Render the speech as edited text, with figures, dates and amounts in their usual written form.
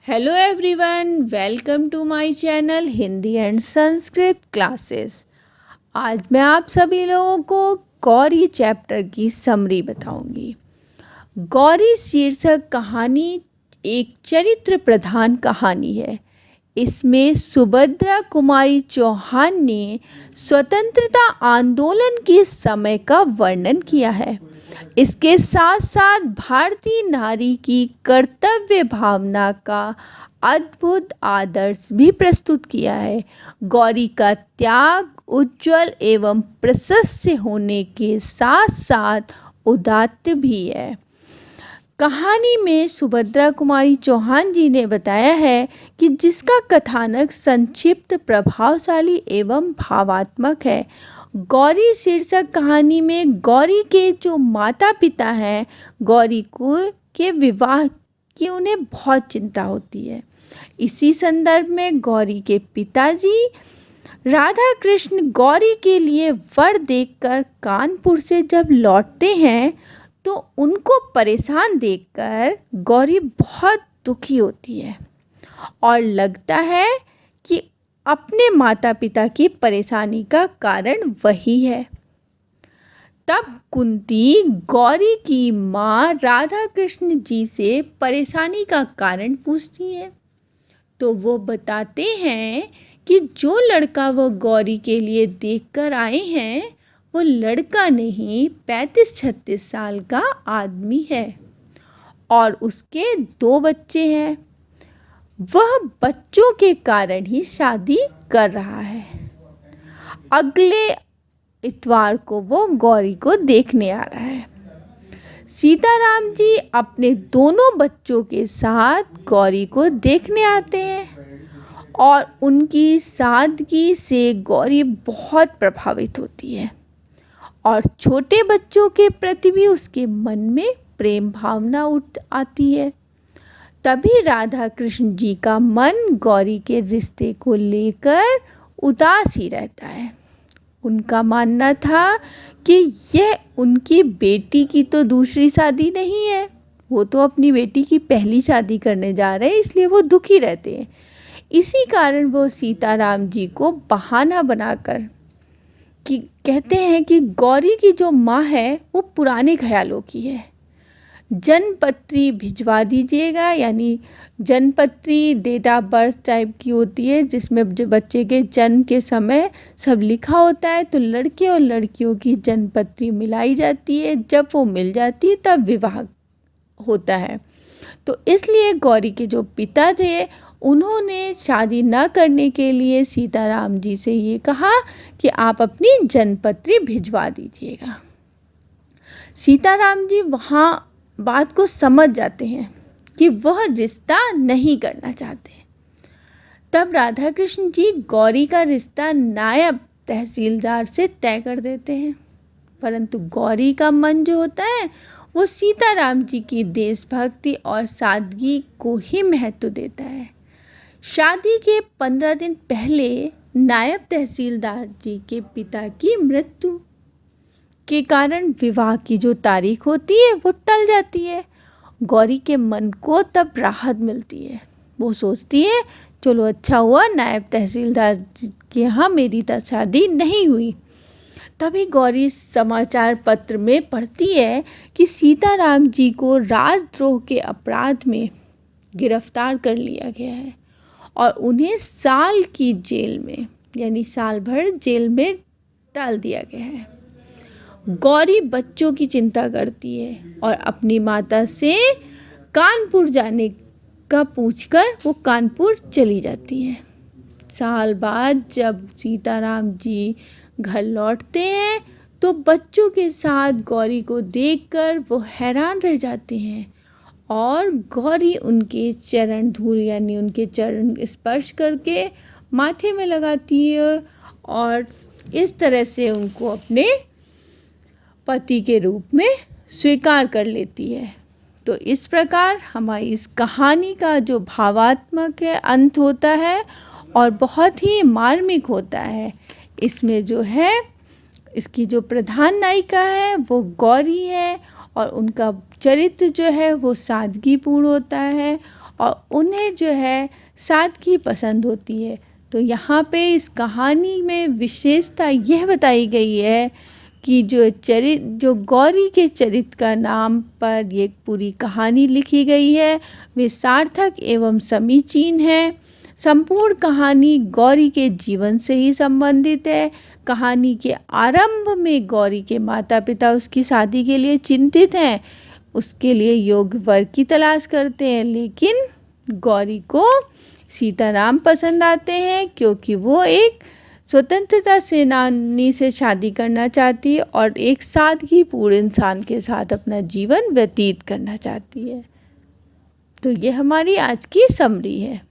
Hello everyone, welcome to my channel Hindi and Sanskrit classes. आज मैं आप सभी लोगों को गौरी चैप्टर की समरी बताऊंगी। गौरी शीर्षक कहानी एक चरित्र प्रधान कहानी है। इसमें सुभद्रा कुमारी चौहान ने स्वतंत्रता आंदोलन के समय का वर्णन किया है। इसके साथ साथ भारतीय नारी की कर्तव्य भावना का अद्भुत आदर्श भी प्रस्तुत किया है। गौरी का त्याग उज्जवल एवं प्रशस्त होने के साथ साथ उदात्त भी है। कहानी में सुभद्रा कुमारी चौहान जी ने बताया है कि जिसका कथानक संक्षिप्त, प्रभावशाली एवं भावात्मक है। गौरी शीर्षक कहानी में गौरी के जो माता पिता हैं, गौरी को के विवाह की उन्हें बहुत चिंता होती है। इसी संदर्भ में गौरी के पिताजी राधा कृष्ण गौरी के लिए वर देखकर कानपुर से जब लौटते हैं तो उनको परेशान देखकर गौरी बहुत दुखी होती है और लगता है कि अपने माता पिता की परेशानी का कारण वही है। तब कुंती गौरी की माँ राधा कृष्ण जी से परेशानी का कारण पूछती है तो वो बताते हैं कि जो लड़का वो गौरी के लिए देखकर आए हैं वो लड़का नहीं, 35-36 साल का आदमी है और उसके 2 बच्चे हैं। वह बच्चों के कारण ही शादी कर रहा है। अगले इतवार को वो गौरी को देखने आ रहा है। सीताराम जी अपने दोनों बच्चों के साथ गौरी को देखने आते हैं और उनकी सादगी से गौरी बहुत प्रभावित होती है और छोटे बच्चों के प्रति भी उसके मन में प्रेम भावना उठ आती है। तभी राधा कृष्ण जी का मन गौरी के रिश्ते को लेकर उदास ही रहता है। उनका मानना था कि यह उनकी बेटी की तो दूसरी शादी नहीं है, वो तो अपनी बेटी की पहली शादी करने जा रहे हैं, इसलिए वो दुखी रहते हैं। इसी कारण वो सीताराम जी को बहाना बनाकर कि कहते हैं कि गौरी की जो माँ है वो पुराने ख्यालों की है, जन्मपत्री भिजवा दीजिएगा। यानी जन्मपत्री डेट ऑफ बर्थ टाइप की होती है जिसमें जो बच्चे के जन्म के समय सब लिखा होता है, तो लड़के और लड़कियों की जन्मपत्री मिलाई जाती है। जब वो मिल जाती है तब विवाह होता है। तो इसलिए गौरी के जो पिता थे उन्होंने शादी न करने के लिए सीताराम जी से ये कहा कि आप अपनी जन्मपत्री भिजवा दीजिएगा। सीताराम जी वहाँ बात को समझ जाते हैं कि वह रिश्ता नहीं करना चाहते। तब राधा कृष्ण जी गौरी का रिश्ता नायब तहसीलदार से तय कर देते हैं, परंतु गौरी का मन जो होता है वो सीताराम जी की देशभक्ति और सादगी को ही महत्व देता है। शादी के 15 दिन पहले नायब तहसीलदार जी के पिता की मृत्यु के कारण विवाह की जो तारीख होती है वो टल जाती है। गौरी के मन को तब राहत मिलती है। वो सोचती है चलो अच्छा हुआ नायब तहसीलदार के यहाँ मेरी शादी नहीं हुई। तभी गौरी समाचार पत्र में पढ़ती है कि सीताराम जी को राजद्रोह के अपराध में गिरफ्तार कर लिया गया है और उन्हें साल की जेल में यानी साल भर जेल में डाल दिया गया है। गौरी बच्चों की चिंता करती है और अपनी माता से कानपुर जाने का पूछकर वो कानपुर चली जाती है। साल बाद जब सीताराम जी घर लौटते हैं तो बच्चों के साथ गौरी को देखकर वो हैरान रह जाते हैं और गौरी उनके चरण धूल यानी उनके चरण स्पर्श करके माथे में लगाती है और इस तरह से उनको अपने पति के रूप में स्वीकार कर लेती है। तो इस प्रकार हमारी इस कहानी का जो भावात्मक है अंत होता है और बहुत ही मार्मिक होता है। इसमें जो है इसकी जो प्रधान नायिका है वो गौरी है और उनका चरित्र जो है वो सादगीपूर्ण होता है और उन्हें जो है सादगी पसंद होती है। तो यहाँ पे इस कहानी में विशेषता यह बताई गई है कि जो गौरी के चरित्र का नाम पर ये पूरी कहानी लिखी गई है वे सार्थक एवं समीचीन है। संपूर्ण कहानी गौरी के जीवन से ही संबंधित है। कहानी के आरंभ में गौरी के माता पिता उसकी शादी के लिए चिंतित हैं, उसके लिए योग्य वर की तलाश करते हैं, लेकिन गौरी को सीताराम पसंद आते हैं क्योंकि वो एक स्वतंत्रता सेनानी से शादी करना चाहती है और एक सादगीपूर्ण इंसान के साथ अपना जीवन व्यतीत करना चाहती है। तो ये हमारी आज की समरी है।